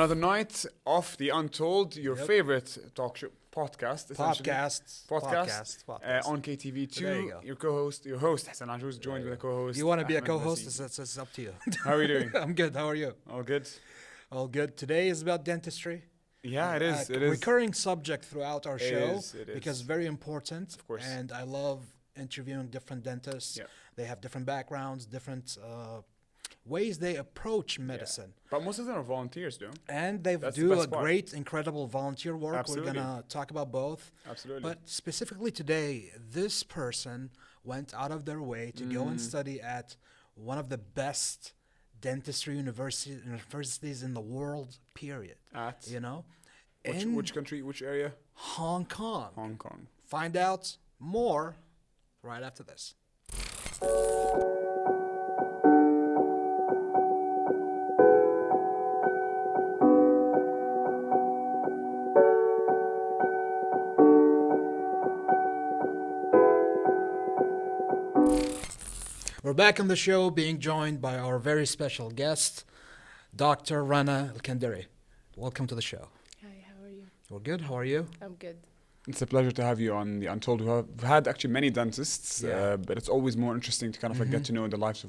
Another night of the Untold, your favorite talk show podcast, essentially. Podcast. On KTV2. Your host Hussein Ajouz, joined with a co-host. You want to be a Ahmad co-host? Mazidi. It's up to you. How are you doing? I'm good. How are you? All good. All good. Today is about dentistry. Yeah, it is. It a is. recurring subject throughout our show It is. because very important. Of course. And I love interviewing different dentists. Yeah. They have different backgrounds, different ways they approach medicine. Yeah. But most of them are volunteers, though. And they do a great, incredible volunteer work. Absolutely. We're going to talk about both. Absolutely. But specifically today, this person went out of their way to go and study at one of the best dentistry universities in the world, period. At? You know? Which country, which area? Hong Kong. Hong Kong. Find out more right after this. We're back on the show being joined by our very special guest, Dr. Rana Al-Kandari. Welcome to the show. Hi, how are you? We're good. How are you? I'm good. It's a pleasure to have you on the Untold. We've had actually many dentists, Yeah. but it's always more interesting to kind of like get to know the lives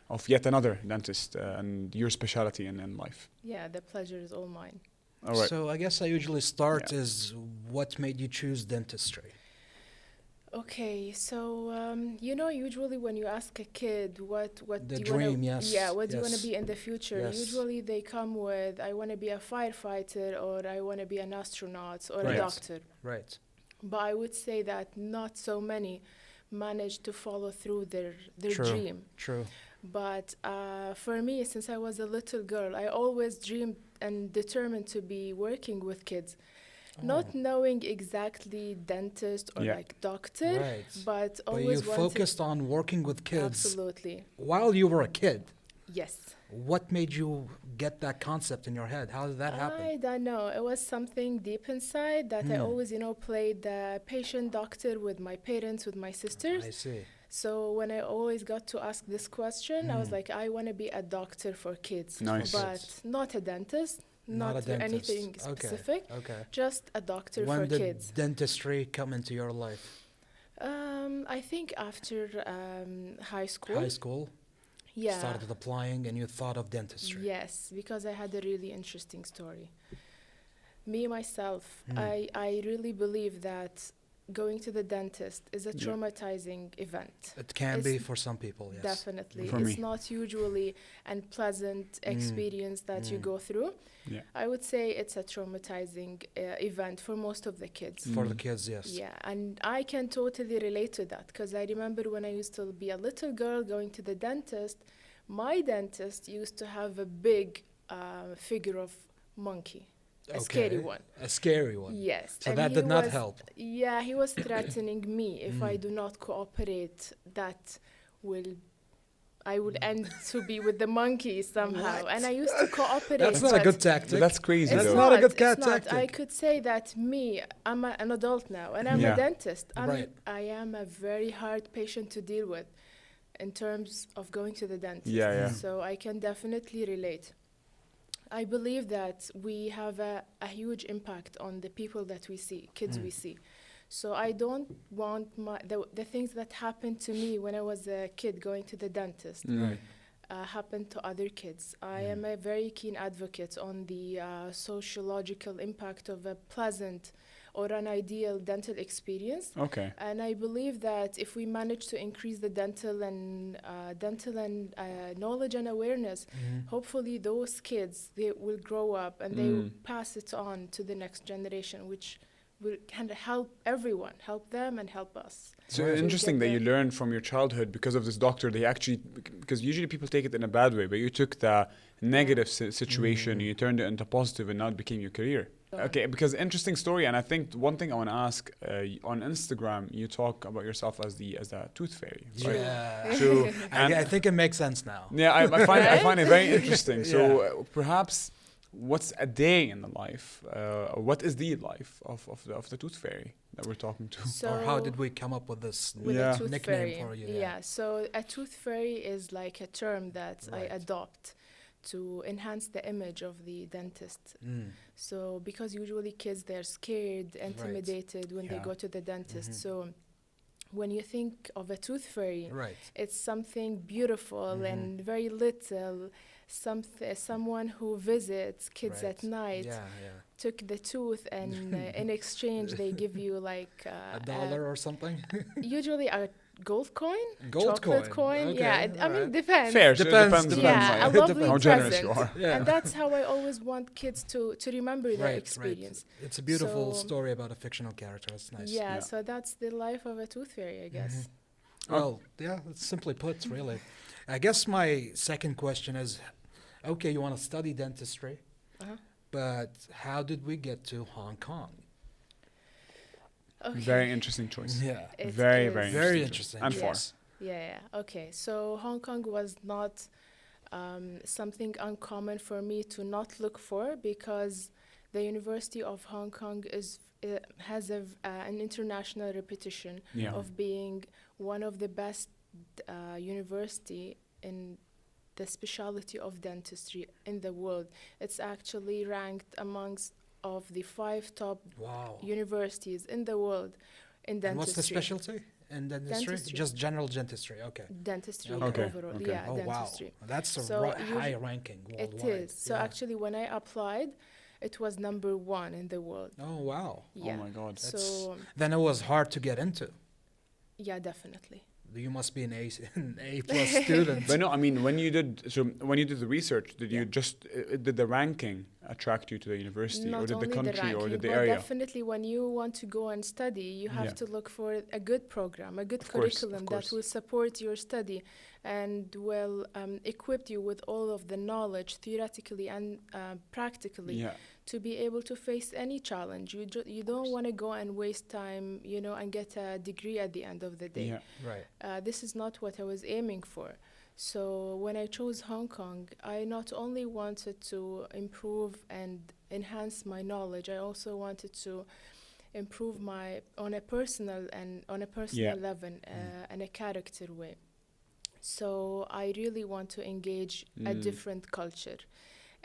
of yet another dentist and your specialty in life. Yeah, the pleasure is all mine. All right. So I guess I usually start is what made you choose dentistry? Okay, so usually when you ask a kid what The do you dream, wanna, yes, yeah, what do you want yes. to be in the future? Yes. Usually they come with I want to be a firefighter or I want to be an astronaut or Right. a doctor. Right. But I would say that not so many manage to follow through their True. dream. True. But for me, since I was a little girl, I always dreamed and determined to be working with kids. Not knowing exactly dentist or like doctor, Right. but But always you wanted. focused on working with kids Absolutely. while you were a kid. Yes. What made you get that concept in your head? How did that happen? I don't know. It was something deep inside that I always, played the patient doctor with my parents, with my sisters. I see. So when I always got to ask this question, I was like, I want to be a doctor for kids, Nice. but not a dentist, not a dentist. anything Okay. specific, Okay. just a doctor When for did kids. dentistry come into your life? I think after high school. High school? Yeah. Started applying and you thought of dentistry. Yes, because I had a really interesting story. Me, myself, I really believe that going to the dentist is a traumatizing event. It can It's be for some people, yes. Definitely. For It's me. not usually a pleasant experience that you go through. Yeah. I would say it's a traumatizing event for most of the kids. For the kids, yes. Yeah, and I can totally relate to that because I remember when I used to be a little girl going to the dentist, my dentist used to have a big figure of monkey, a scary one. A scary one. Yes. So and that he did not was- help. Yeah, he was threatening me if I do not cooperate, that I will end to be with the monkey somehow. And I used to cooperate. That's not a but good tactic. That's crazy, it's though. not a good it's not. tactic. I could say that I'm an adult now, and I'm Yeah. a dentist. Right. I am a very hard patient to deal with in terms of going to the dentist. Yeah. So I can definitely relate. I believe that we have a huge impact on the people that we see, kids we see. So I don't want the things that happened to me when I was a kid going to the dentist Right. happen to other kids. I am a very keen advocate on the sociological impact of a pleasant or an ideal dental experience. Okay. And I believe that if we manage to increase the dental and knowledge and awareness, hopefully those kids, they will grow up and they will pass it on to the next generation, which will kind of help everyone, help them and help us. So Right. interesting that you learned from your childhood because of this doctor. They actually, because usually people take it in a bad way, but you took the negative situation, you turned it into positive, and now it became your career. Okay, because interesting story, and I think one thing I want to ask on Instagram, you talk about yourself as the tooth fairy. Right? Yeah. So I think it makes sense now. yeah, I find it very interesting. So Yeah. perhaps, what's a day in the life? What is the life of the tooth fairy that we're talking to? So Or how did we come up with this with Yeah. a tooth nickname fairy. for you? Yeah, so a tooth fairy is like a term that I Right. adopt to enhance the image of the dentist. Mm. So because usually kids, they're scared, intimidated when they Yeah. go to the dentist. So when you think of a tooth fairy, Right. it's something beautiful and very little. Someone who visits kids Right. at night, Yeah, yeah. took the tooth, and in exchange they give you like A dollar or something? usually a gold coin, Gold chocolate coin. Okay, Yeah, I mean, alright. depends. Fair. Depends, It depends. Yeah, a It lovely depends. How generous you present. are. Yeah. And that's how I always want kids to remember their Right, experience. right. It's a beautiful So- story about a fictional character. That's nice. Yeah, Yeah. so that's the life of a tooth fairy, I guess. Well, yeah, it's simply put, really. I guess my second question is, okay, you want to study dentistry, Uh-huh. but how did we get to Hong Kong? Okay. Very interesting choice. Yeah. It Very, is. very Very interesting. interesting. And yes. Yeah. Okay. So Hong Kong was not something uncommon for me to not look for, because the University of Hong Kong has an international reputation Yeah. of being one of the best university in the specialty of dentistry in the world. It's actually ranked amongst of the 5 top Wow. universities in the world in dentistry. And what's the specialty in dentistry? Dentistry. Just general dentistry. Okay. Dentistry Okay, overall. okay. Yeah, Oh, dentistry. wow. That's a So high ranking It worldwide. is. So Yeah. actually, when I applied, it was number 1 in the world. Oh, wow. Yeah. Oh my God. So Then it was hard to get into. yeah, definitely. You must be an A plus student. But no, I mean, when you did the research, did you just did the ranking attract you to the university, Not or did only the country, ranking, or did the but area? definitely when you want to go and study, you have Yeah. to look for a good program, a good Of course, curriculum of that course. will support your study and will equip you with all of the knowledge, theoretically and practically, Yeah. to be able to face any challenge. You don't want to go and waste time, and get a degree at the end of the day. Yeah. Right. This is not what I was aiming for. So when I chose Hong Kong, I not only wanted to improve and enhance my knowledge, I also wanted to improve on a personal Yeah. level, and a character way. So I really want to engage a different culture.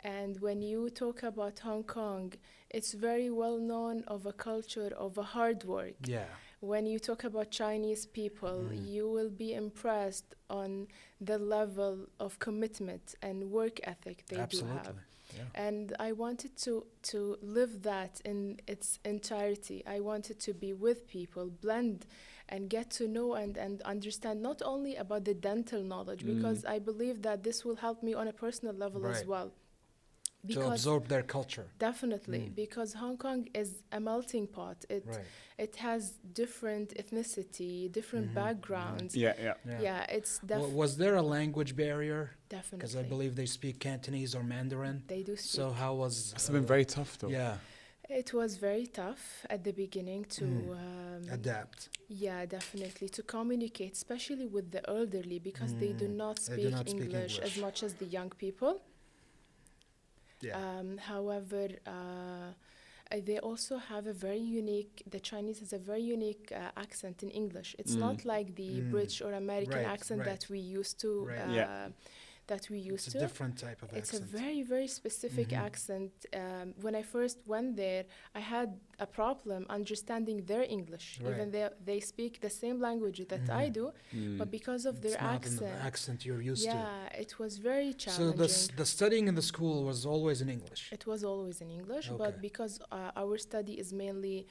And when you talk about Hong Kong, it's very well known of a culture of a hard work. Yeah. When you talk about Chinese people, you will be impressed on the level of commitment and work ethic they Absolutely. do have. Yeah. And I wanted to live that in its entirety. I wanted to be with people, blend, and get to know and understand not only about the dental knowledge, because I believe that this will help me on a personal level as Right. well. To absorb their culture. Definitely, because Hong Kong is a melting pot. Right. It has different ethnicity, different backgrounds. Yeah. Yeah. Yeah, it's Was there a language barrier? definitely. Because I believe they speak Cantonese or Mandarin. they do speak. So how was? Must have been very tough, though. Yeah. It was very tough at the beginning to Adapt. yeah, definitely, to communicate, especially with the elderly, because they do not They speak, do not speak English as English. much as the young people. Yeah. However, they also have the Chinese has a very unique accent in English. It's not like the British or American Right, accent right. that we used to. Right. Yeah. That we used It's to. a different type of It's accent. a very, very specific accent. When I first went there, I had a problem understanding their English, Right. even though they speak the same language that I do, but because of their It's not in accent, the accent you're used to. yeah, it was very So challenging. the studying in the school was always in English. It was always in English, Okay. but because our study is mainly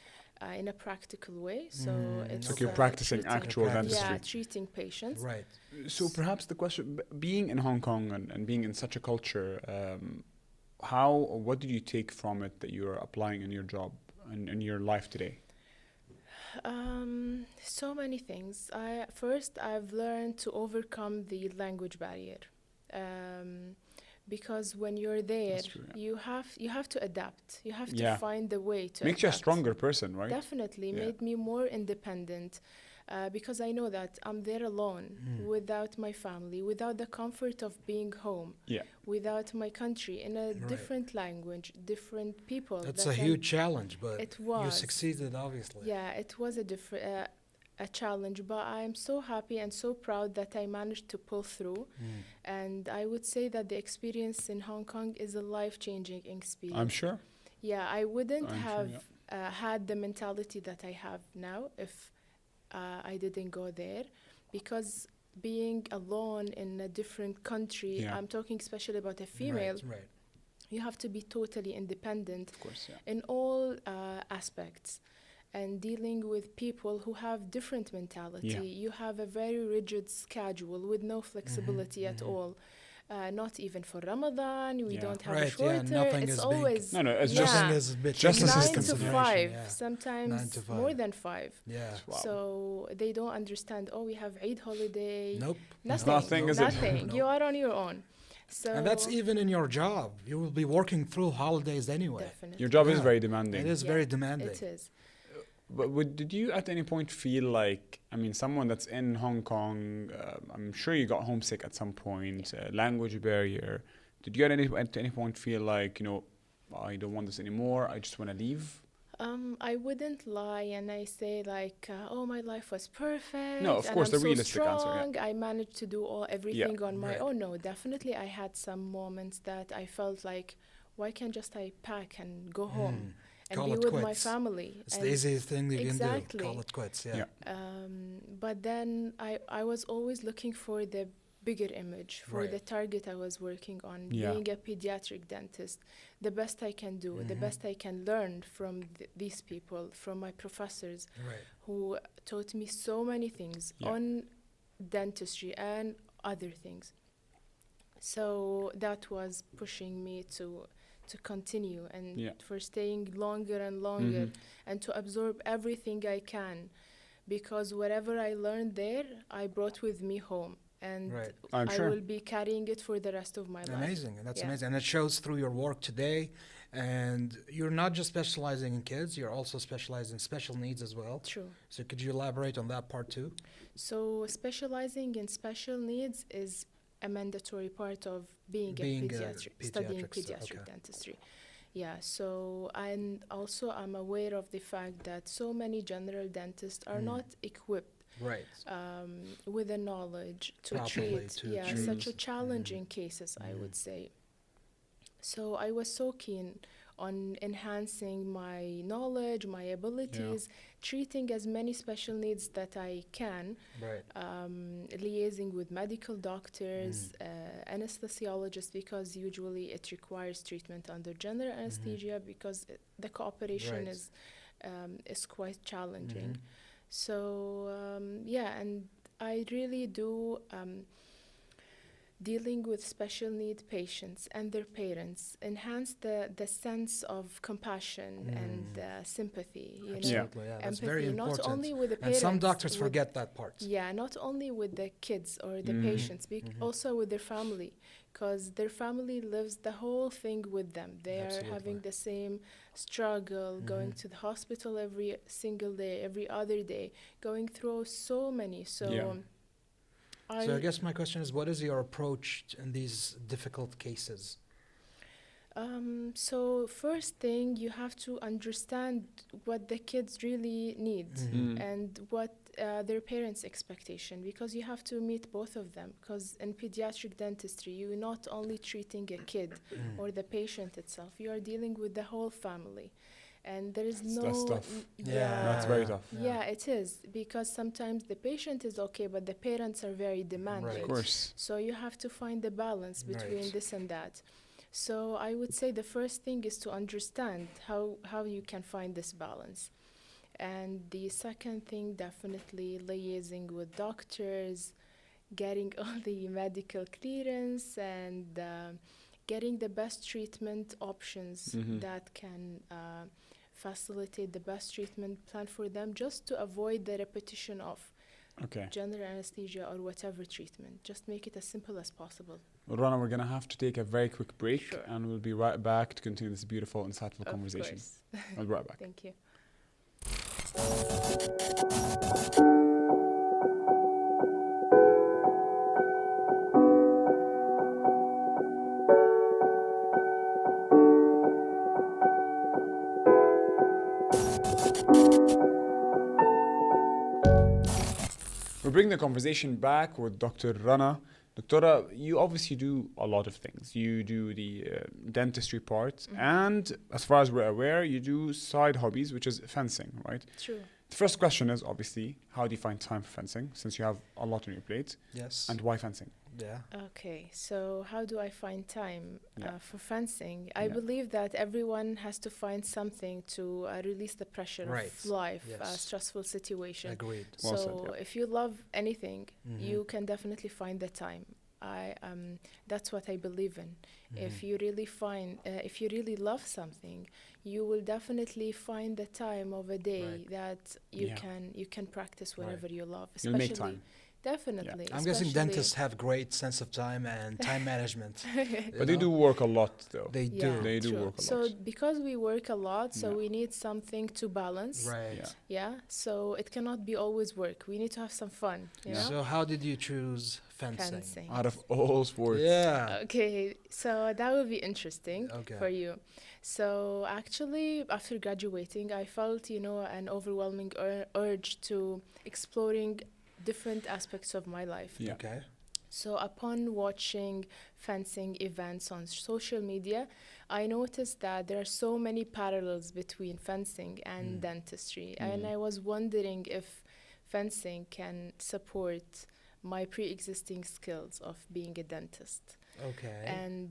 in a practical way, so it's Like you're practicing treating- actual Practice. dentistry. Yeah, treating patients. Right. So perhaps the question, being in Hong Kong and being in such a culture, what did you take from it that you're applying in your job and in your life today? So many things. I've learned to overcome the language barrier, because when you're there, That's true, yeah. you have to adapt. You have to Yeah. find the way to Makes you a adapt. stronger person, right? Definitely Yeah. made me more independent, because I know that I'm there alone, without my family, without the comfort of being home, Yeah. without my country, in a different language, different people. That's that a can- huge challenge, but It you was. succeeded, obviously. Yeah, it was a different. a challenge, but I'm so happy and so proud that I managed to pull through. And I would say that the experience in Hong Kong is a life-changing experience. I'm sure. Yeah, I wouldn't I'm sure, have yeah. had the mentality that I have now if I didn't go there, because being alone in a different country, Yeah. I'm talking especially about a female, Right. you have to be totally independent Of course, yeah. in all aspects, and dealing with people who have different mentality. Yeah. You have a very rigid schedule with no flexibility at all. Not even for Ramadan, we Yeah. don't have a Right, yeah, shorter. nothing It's is big. always No, it's yeah, just Nothing is a bit just a taken into 9 to system. 5, consideration, yeah. sometimes 9 to 5. more than 5. Yeah. Wow. So they don't understand. Oh, we have Eid holiday. Nope. Nothing. Nothing, is it? Nothing. No. You are on your own. So And that's even in your job. You will be working through holidays anyway. definitely. Your job is Yeah. very demanding. It is Yeah, very demanding. It is. But did you at any point feel like, I mean, someone that's in Hong Kong, I'm sure you got homesick at some point, language barrier. Did you at any point feel like, I don't want this anymore, I just want to leave? I wouldn't lie and I say like, oh, my life was perfect. No, of and course, I'm the so realistic answer, yeah. strong. I managed to do everything on my Right. own. No, definitely I had some moments that I felt like, why can't just I pack and go home and Call be it with my quits. family? It's And the easiest thing you can Exactly. do. Call it quits. Yeah. Yeah. But then I was always looking for the bigger image, for Right. the target I was working on, Yeah. being a pediatric dentist, the best I can do, the best I can learn from these people, from my professors Right. who taught me so many things Yeah. on dentistry and other things. So that was pushing me to continue and Yeah. for staying longer and longer and to absorb everything I can, because whatever I learned there, I brought with me home, and Right. I'm I sure. will be carrying it for the rest of my life. Amazing. That's Yeah. amazing. And it shows through your work today. And you're not just specializing in kids, you're also specializing in special needs as well. True. So could you elaborate on that part too? So specializing in special needs is a mandatory part of being a pediatric, studying pediatric dentistry. Yeah, so and also I'm aware of the fact that so many general dentists are not equipped Right. with the knowledge to Properly treat, to such a treat. challenging cases, I would say. So I was so keen on enhancing my knowledge, my abilities, treating as many special needs that I can, Right. liaising with medical doctors, anesthesiologists, because usually it requires treatment under general anesthesia because the cooperation Right. is quite challenging. So and I really do dealing with special need patients and their parents enhance the sense of compassion and sympathy, Absolutely. Yeah. That's empathy, very important. not only with the And parents, some doctors with- forget that part. yeah, not only with the kids or the patients, also with their family, because their family lives the whole thing with them. They are having the same struggle, going to the hospital every single day, every other day, going through so many. So, Yeah. So I guess my question is, what is your approach in these difficult cases? So first thing, you have to understand what the kids really need and what their parents' expectation, because you have to meet both of them. Because in pediatric dentistry, you're not only treating a kid or the patient itself, you are dealing with the whole family. And there is That's tough. That's very tough. Yeah, it is, because sometimes the patient is okay, but the parents are very demanding. Right. Of course. So you have to find the balance between Right. this and that. So I would say the first thing is to understand how you can find this balance. And the second thing, definitely liaising with doctors, getting all the medical clearance, and getting the best treatment options that can facilitate the best treatment plan for them, just to avoid the repetition of general anesthesia or whatever treatment. Just make it as simple as possible. Well, Rana, we're going to have to take a very quick break, Sure. and we'll be right back to continue this beautiful, insightful conversation. Course. I'll be right back. Thank you. We bring the conversation back with Dr. Rana. Doctora, you obviously do a lot of things. You do the dentistry part, and as far as we're aware, you do side hobbies, which is fencing, right? True. The first question is obviously, how do you find time for fencing, since you have a lot on your plate? Yes. And why fencing? Yeah. Okay, so how do I find time for fencing? I Yeah. believe that everyone has to find something to release the pressure Right. of life, Yes. stressful situation. Agreed. Well So said, yeah. if you love anything, Mhm. you can definitely find the time. That's what I believe in. If you really if you really love something, you will definitely find the time of a day Right. that you can practice whatever you love. You'll make time. Definitely. I'm guessing dentists have great sense of time and time management. But they do work a lot, though. They Yeah, do. They do true. work a So lot. because we work a lot, so Yeah. we need something to balance. Right. Yeah. Yeah. So it cannot be always work. We need to have some fun. You know. So how did you choose fencing? Fencing. Out of all sports. Yeah. Okay, so that will be interesting Okay. for you. So actually, after graduating, I felt, an overwhelming urge to exploring different aspects of my life. Yeah. Okay. So upon watching fencing events on social media, I noticed that there are so many parallels between fencing and dentistry. And I was wondering if fencing can support my pre-existing skills of being a dentist. Okay. And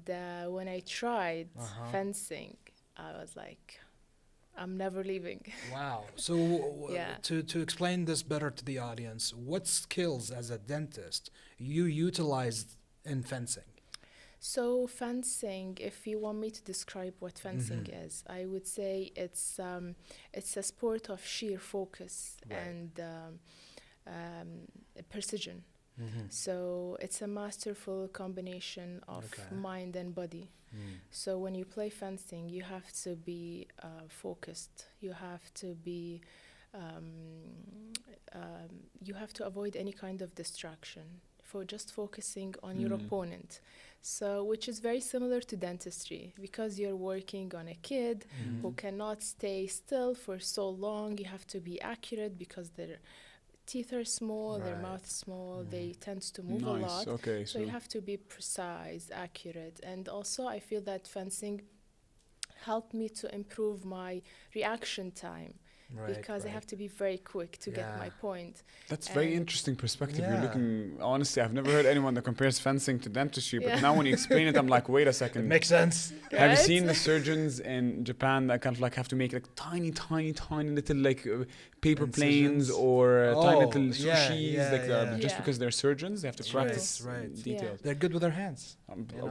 when I tried Uh-huh. fencing, I was like, I'm never leaving. Wow. So Yeah. to explain this better to the audience, what skills as a dentist you utilized in fencing? So fencing, if you want me to describe what fencing is, I would say it's a sport of sheer focus Right. and precision. Mm-hmm. So it's a masterful combination of Okay. mind and body. So when you play fencing, you have to be focused. You have to be, you have to avoid any kind of distraction for just focusing on your opponent. So, which is very similar to dentistry because you're working on a kid who cannot stay still for so long. You have to be accurate because their teeth are small, their Right. mouth is small, they tend to move a Nice. lot. Okay. So you have to be precise, accurate. And also I feel that fencing helped me to improve my reaction time Right. because I right. have to be very quick to get Yeah. my point. That's very And- interesting perspective. Yeah. You're looking, honestly, I've never heard anyone that compares fencing to dentistry, but Yeah. now when you explain it, I'm like, wait a It second. makes sense. Have you Right? seen the surgeons in Japan that kind of like have to make like tiny little like paper planes Incisions? or tiny Oh, little yeah, sushis, yeah, like yeah. just Yeah. because they're surgeons, they have to True. practice Right. details. They're good with their hands.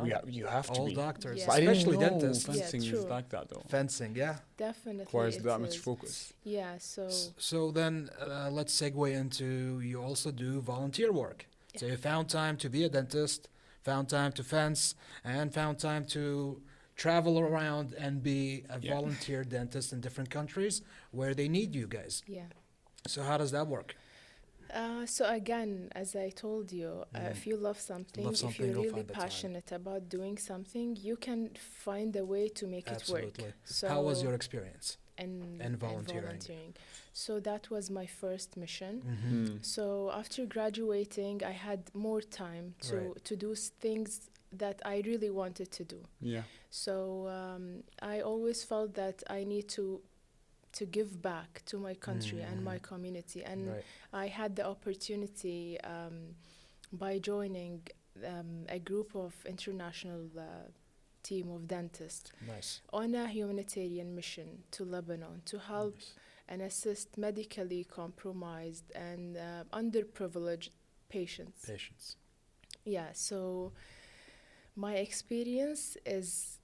We you have to All be. doctors, Yeah. But I didn't especially know dentists. fencing is true. like that though. Fencing, yeah. Definitely. Requires it that much is. focus. Yeah, so So then let's segue into you also do volunteer work. So you found time to be a dentist, found time to fence, and found time to travel around and be a Yeah. volunteer dentist in different countries where they need you guys. yeah. So how does that work? So again, as I told you, if you love something, if something, you're you'll really find the time. passionate about doing something, you can find a way to make Absolutely. it work. So How was your experience? and and volunteering? So that was my first mission. Mm. So after graduating, I had more time Right. to do things that I really wanted to do. Yeah. So I always felt that I need to give back to my country and my community. And Right. I had the opportunity by joining a group of international team of dentists Nice. on a humanitarian mission to Lebanon to help and assist medically compromised and underprivileged patients. Patience. Yeah, so my experience is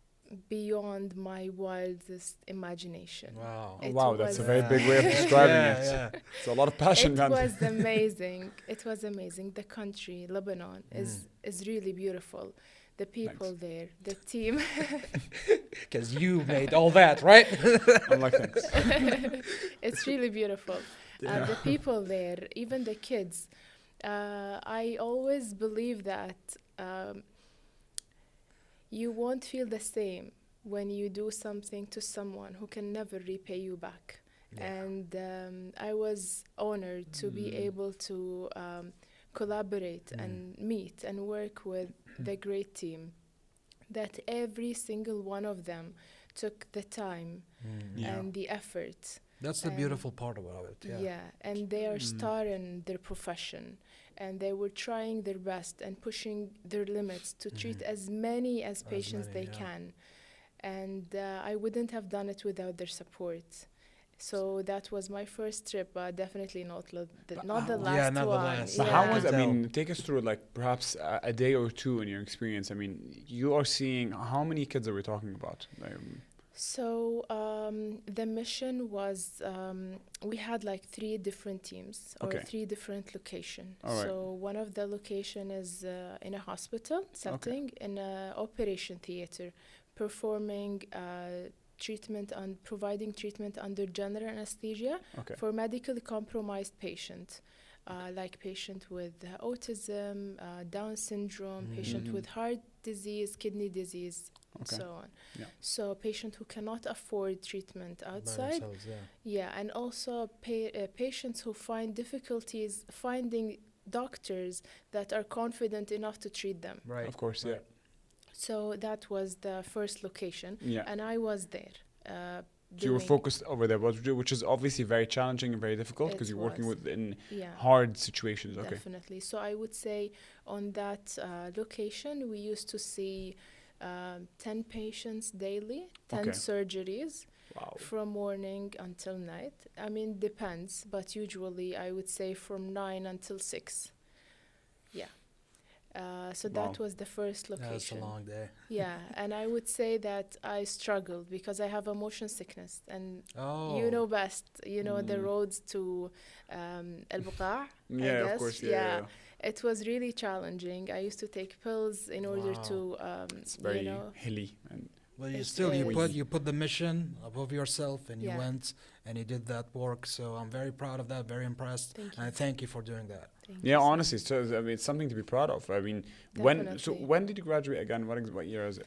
beyond my wildest imagination. Wow. Oh, It wow, that's a was- very big way of describing yeah, it. Yeah. It's a lot of passion It behind was amazing. It was amazing. The country, Lebanon, is really beautiful. The people there, the team. Because you made all that, right? I'm like, thanks. It's really beautiful. The people there, even the kids. I always believe that you won't feel the same when you do something to someone who can never repay you back. And I was honored to be able to collaborate and meet and work with the great team, that every single one of them took the time and the effort. That's the beautiful part about it. Yeah, and they are star in their profession, and they were trying their best and pushing their limits to treat as many as patients they can. And I wouldn't have done it without their support. So that was my first trip, but definitely not the last not one. the last. But Yeah. how was, I mean, take us through like perhaps a day or two in your experience. I mean, you are seeing, how many kids are we talking about? So the mission was, we had like 3 different teams or 3 different locations. All So one of the location is in a hospital setting, in an operation theater, performing treatment and providing treatment under general anesthesia for medically compromised patients, like patient with autism, Down syndrome, patient with heart disease, kidney disease, and so on. So patient who cannot afford treatment outside. And also patients who find difficulties finding doctors that are confident enough to treat them. Right. Of course, yeah. So that was the first location, and I was there. So you were focused over there, which is obviously very challenging and very difficult because you're working in hard situations. Definitely. So I would say on that location, we used to see 10 patients daily, 10 surgeries. Wow. From morning until night. I mean, depends, but usually I would say from 9 until 6. Yeah. So that was the first location. That's a long day. Yeah, and I would say that I struggled because I have a motion sickness, and you know best, you know the roads to Al-Buqa. Yeah, of course. Yeah. It was really challenging. I used to take pills in order to, it's very hilly. And well, you put the mission above yourself, and you went and you did that work. So I'm very proud of that. Very impressed. And I thank you for doing that. Honestly, so I mean, it's something to be proud of. I mean, when did you graduate again? What year is it?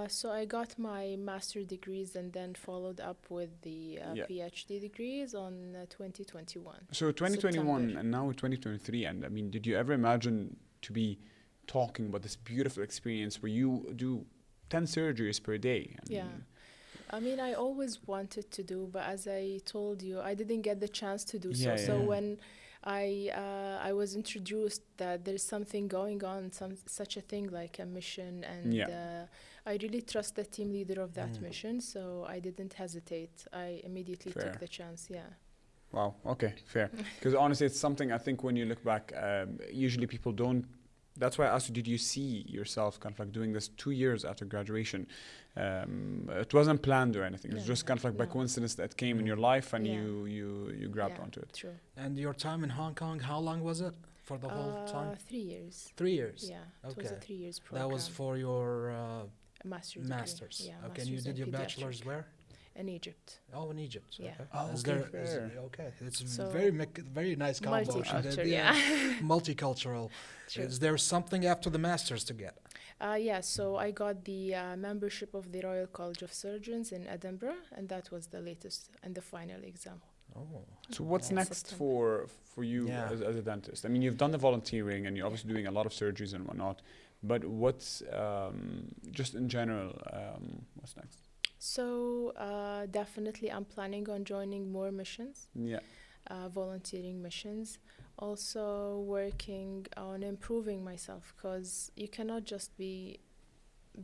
So I got my master degrees and then followed up with the PhD degrees on 2021. So 2021 and now 2023. And I mean, did you ever imagine to be talking about this beautiful experience where you do 10 surgeries per day? I mean, I always wanted to do, but as I told you, I didn't get the chance to do so. So when I was introduced that there's something going on, such a thing like a mission, and I really trust the team leader of that mission, so I didn't hesitate. I immediately took the chance. Wow. Okay. Fair. Because honestly, it's something I think when you look back, usually people don't. That's why I asked you, did you see yourself kind of like doing this 2 years after graduation? It wasn't planned or anything. It was just kind of like by coincidence that came in your life and you grabbed onto it. True. And your time in Hong Kong, how long was it for the whole time? 3 years. 3 years? Yeah. It was a 3 years program. That was for your master's. Yeah. Okay. And you did your bachelor's where? In Egypt. Oh, in Egypt. Yeah. Okay. Okay. It's very nice combo. Multicultural. Multicultural. Is there something after the masters to get? So I got the membership of the Royal College of Surgeons in Edinburgh, and that was the latest and the final exam. Oh. So what's next for you as a dentist? I mean, you've done the volunteering and you're obviously doing a lot of surgeries and whatnot, but what's just in general, what's next? So definitely I'm planning on joining more missions. Volunteering missions. Also working on improving myself, because you cannot just be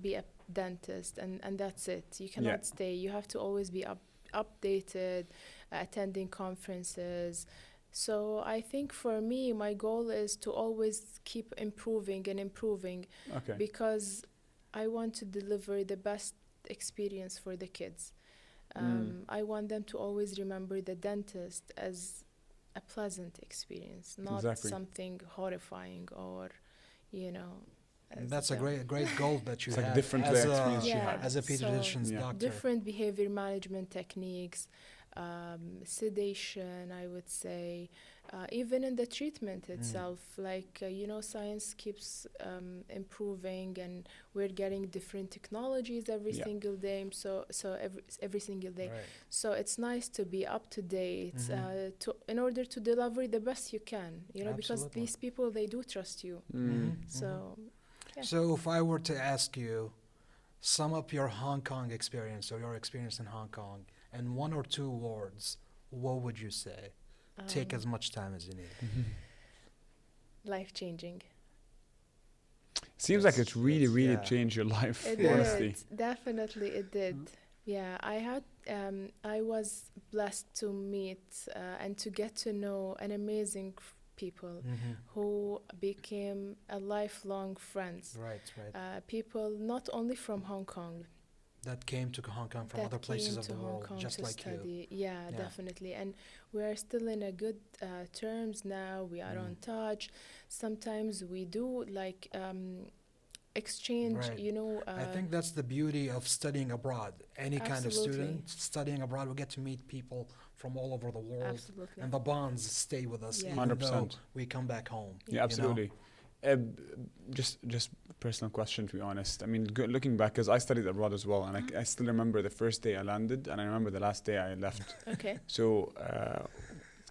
a dentist and that's it. You cannot stay. You have to always be updated, attending conferences. So I think for me, my goal is to always keep improving and improving, because I want to deliver the best experience for the kids. I want them to always remember the dentist as a pleasant experience, not something horrifying or, That's a great goal that you have. Like different experience you had as a pediatrician's doctor. Different behavior management techniques, sedation, I would say, even in the treatment itself, like, science keeps improving, and we're getting different technologies every single day. So every single day. Right. So it's nice to be up to date, in order to deliver the best you can, because Absolutely. these people, they do trust you. So, yeah. So if I were to ask you, sum up your Hong Kong experience or your experience in Hong Kong in 1 or 2 words, what would you say? Take as much time as you need. Life-changing. Seems like it really yeah. changed your life, It honestly. did. Definitely, it did. Yeah, I was blessed to meet and to get to know an amazing people who became a lifelong friends. Right. People not only from Hong Kong, That came to Hong Kong from that other places came of to the Hong world, Kong just to like you. study. Yeah, definitely. And we are still in a good terms now. We are on touch. Sometimes we do like exchange, Right. I think that's the beauty of studying abroad. Any kind of Absolutely. student studying abroad, we get to meet people from all over the world, Absolutely. and the bonds stay with us, Yeah. even though 100%. we come back home. Yeah, absolutely. Just personal question, to be honest. I mean, looking back, because I studied abroad as well, and I still remember the first day I landed, and I remember the last day I left. Okay. So,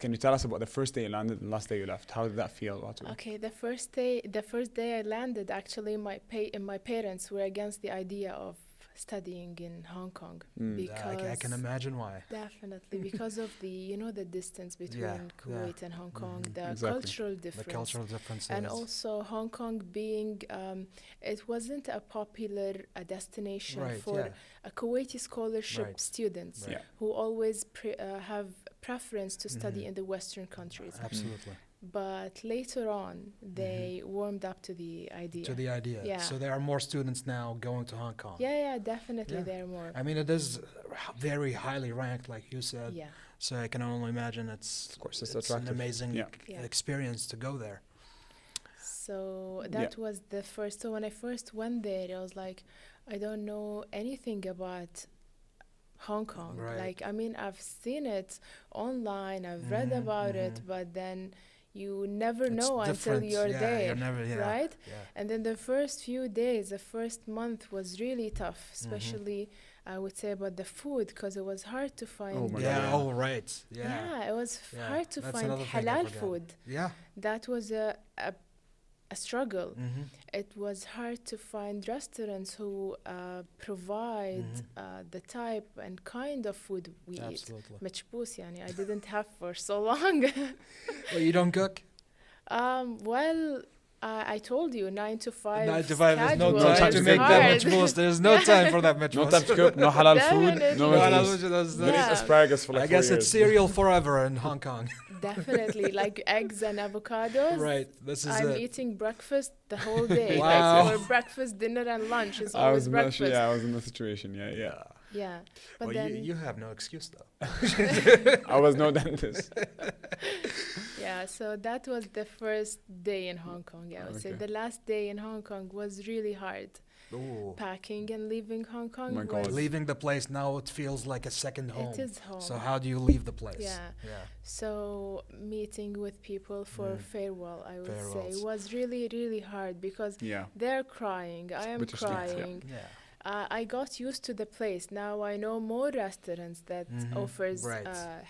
can you tell us about the first day you landed and last day you left? How did that feel about you? Okay, the first day I landed, actually my parents were against the idea of studying in Hong Kong, because I can imagine why. definitely because of the the distance between Kuwait and Hong Kong, the Exactly. cultural difference. The cultural differences. And also Hong Kong being, it wasn't a popular destination for Kuwaiti scholarship students who always have preference to study in the Western countries. Absolutely. But later on, they warmed up to the idea. Yeah. So there are more students now going to Hong Kong. Yeah, definitely there are more. I mean, it is very highly ranked, like you said. Yeah. So I can only imagine it's attractive. an amazing experience to go there. So that was the first. So when I first went there, I was like, I don't know anything about Hong Kong. Right. Like, I mean, I've seen it online, I've read about it, but then you never know until you're there, right? Yeah. And then the first few days, the first month was really tough, especially I would say about the food, because it was hard to find. It was hard to find halal food. Yeah. That was a struggle. It was hard to find restaurants who provide the type and kind of food we eat. Machbous, yani. I didn't have for so long. Well, you don't cook? I told you 9 to 5. 9 to 5. There's no time time to make that machbous. There's no time for that machbous. No time to cook, no halal food, no Definitely. They eat asparagus for like 4 I guess years. it's cereal forever in Hong Kong. Definitely, like eggs and avocados. Right, this is I'm eating breakfast the whole day. Wow. Like for breakfast, dinner, and lunch is always breakfast. I was in the situation. Yeah, but well, then you have no excuse though. I was no dentist. yeah, so that was the first day in Hong Kong. I would say the last day in Hong Kong was really hard. Ooh. Packing and leaving Hong Kong. My God. Leaving the place now, it feels like a second home. It is home. So how do you leave the place? Yeah. So meeting with people for farewell, I would say, was really, really hard because they're crying. I am crying. I got used to the place. Now I know more restaurants that offers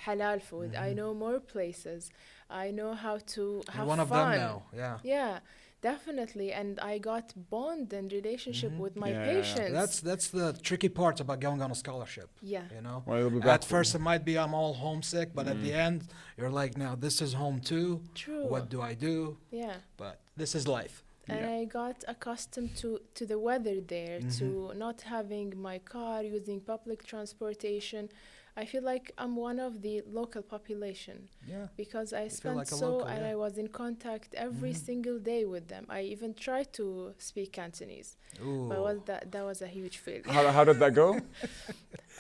halal food. I know more places. I know how to have one fun. Of them now. Yeah, definitely. And I got bond and relationship with my patients. That's the tricky part about going on a scholarship. Yeah. You know, well, at first it might be I'm all homesick, but at the end you're like, now this is home too. True. What do I do? Yeah. But this is life. And I got accustomed to the weather there, to not having my car, using public transportation. I feel like I'm one of the local population. Yeah. Because I spent like local, and I was in contact every single day with them. I even tried to speak Cantonese. Ooh. But that was a huge failure. How did that go?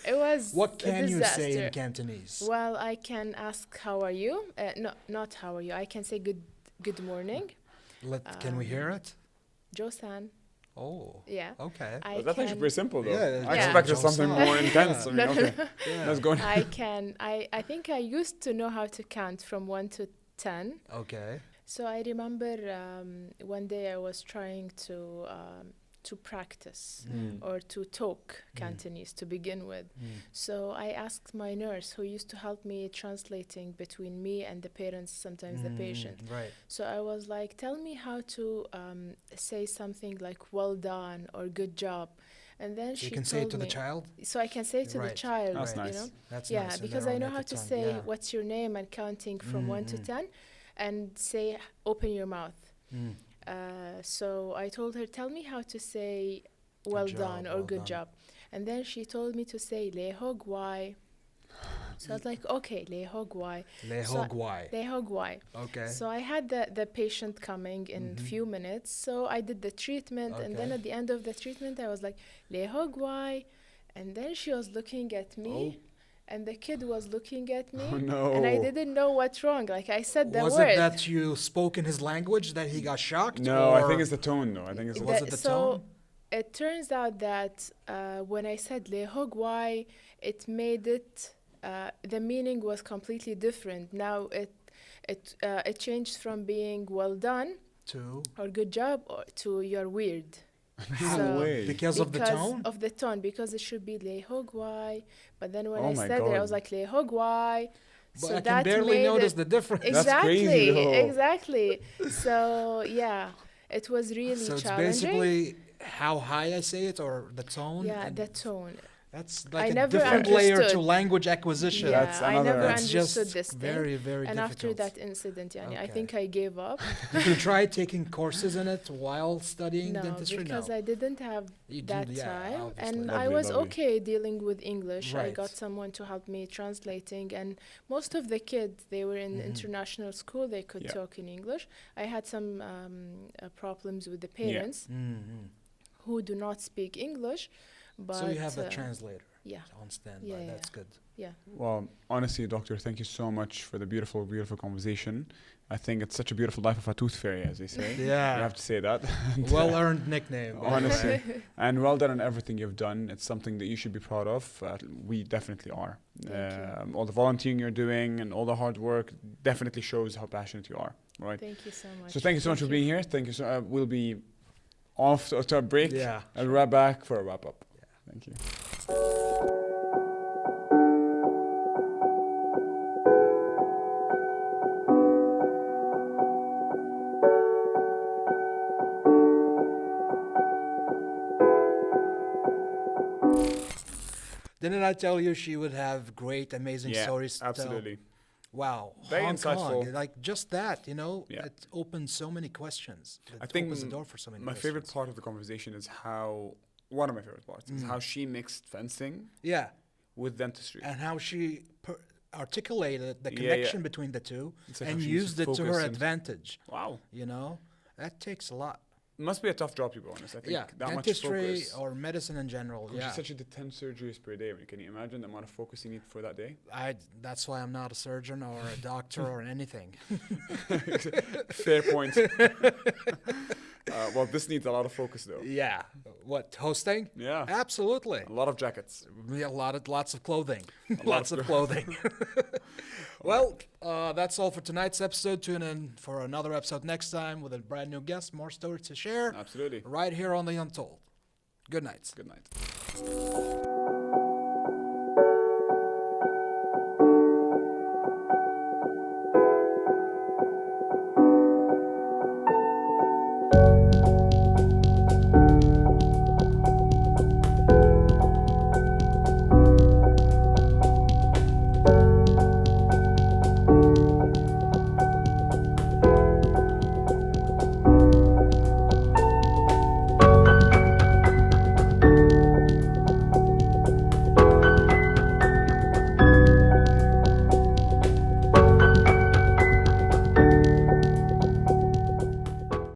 It was What can a you disaster. say in Cantonese? Well, I can ask how are you? No, not how are you. I can say good morning. Can we hear it? Josan. Oh. Yeah. Okay. I That's actually can, pretty simple, though. Yeah, I yeah. expected Don't something stop. more intense. Yeah. I mean, okay. Yeah. Let's go. I think I used to know how to count from 1 to 10. Okay. So I remember one day I was trying to practice or to talk Cantonese to begin with. So I asked my nurse, who used to help me translating between me and the parents, sometimes the patient. Right. So I was like, tell me how to say something like well done or good job. And then So she you can told say it to me, the child? so I can say it to the Right. child, That's you nice. know? That's Yeah, nice. in because their I own know how native to tongue, say yeah. what's your name and counting from 1 to 10 and say open your mouth. So I told her, tell me how to say well done or well good done. job. And then she told me to say lehogwai. So I was like, okay, lehogwai. Lehogwai. Lehogwai. Okay. So I had the patient coming in few minutes. So I did the treatment. And then Okay. at the end of the treatment, I was like, lehogwai. And then she was looking at me. And the kid was looking at me. Oh, no. And I didn't know what's wrong. Like I said the Was word. it that you spoke in his language that he got shocked? No, or I think it's the tone, though. I think it's Was it the tone? It turns out that when I said lehogwai, it made it, the meaning was completely different. Now it changed from being well done to or good job to you're weird. No way. because of the tone? Of the tone, because it should be lehogwai. But then when Oh I my said it, I God. was like lehogwai. But So I can that barely made notice it the difference. That's crazy, exactly, though. exactly. So yeah, it was really So it's challenging. basically how high I say it or the tone? Yeah, and the tone. That's I like a never different layer to understood. language acquisition. Yeah, That's I another- never That's understood just this thing. very, very And after difficult. that incident, I Okay. think I gave up. Did you try taking courses in it while studying No, dentistry? because No. I didn't have You that did, yeah, time. obviously. And I Lovely, was lovely. okay dealing with English. I Right. got someone to help me translating. And most of the kids, they were in international school. They could Yeah. talk in English. I had some problems with the parents who do not speak English. But, So you have a translator yeah. on standby. Yeah, That's yeah. good. Yeah. Well, honestly, doctor, thank you so much for the beautiful, beautiful conversation. I think it's such a beautiful life of a tooth fairy, as they say. Yeah. You have to say that. And, Well-earned nickname. by the way. honestly. And well done on everything you've done. It's something that you should be proud of. We definitely are. Thank you. All the volunteering you're doing and all the hard work definitely shows how passionate you are. Right. Thank you so much. So thank you so much for being here. Thank you. So we'll be off to a break. Yeah. I'll be right back for a wrap up. Thank you. Didn't I tell you she would have great, amazing stories to tell? absolutely. Wow. Very Hong Kong, insightful. like just that, you know, Yeah. it opens so many questions. It I think opens the door for so many my questions. favorite part of the conversation is how one of my favorite parts is how she mixed fencing Yeah. with dentistry. And how she articulated the Yeah, connection yeah. between the two It's like how and she used used to it to her focus and- advantage. Wow, You know, that takes a lot. must be a tough job, to be honest. I think Yeah, that much dentistry focus. or medicine in general. She Yeah, said she did 10 surgeries per day. Can you imagine the amount of focus you need for that day? that's why I'm not a surgeon or a doctor or anything. Fair point. Well, this needs a lot of focus, though. Yeah, what hosting? Yeah, Absolutely. a lot of jackets. Yeah, lots of clothing. lot Lots of of clothing. Well, that's all for tonight's episode. Tune in for another episode next time with a brand new guest, more stories to share, Absolutely. right here on the Untold. Good night. Good night.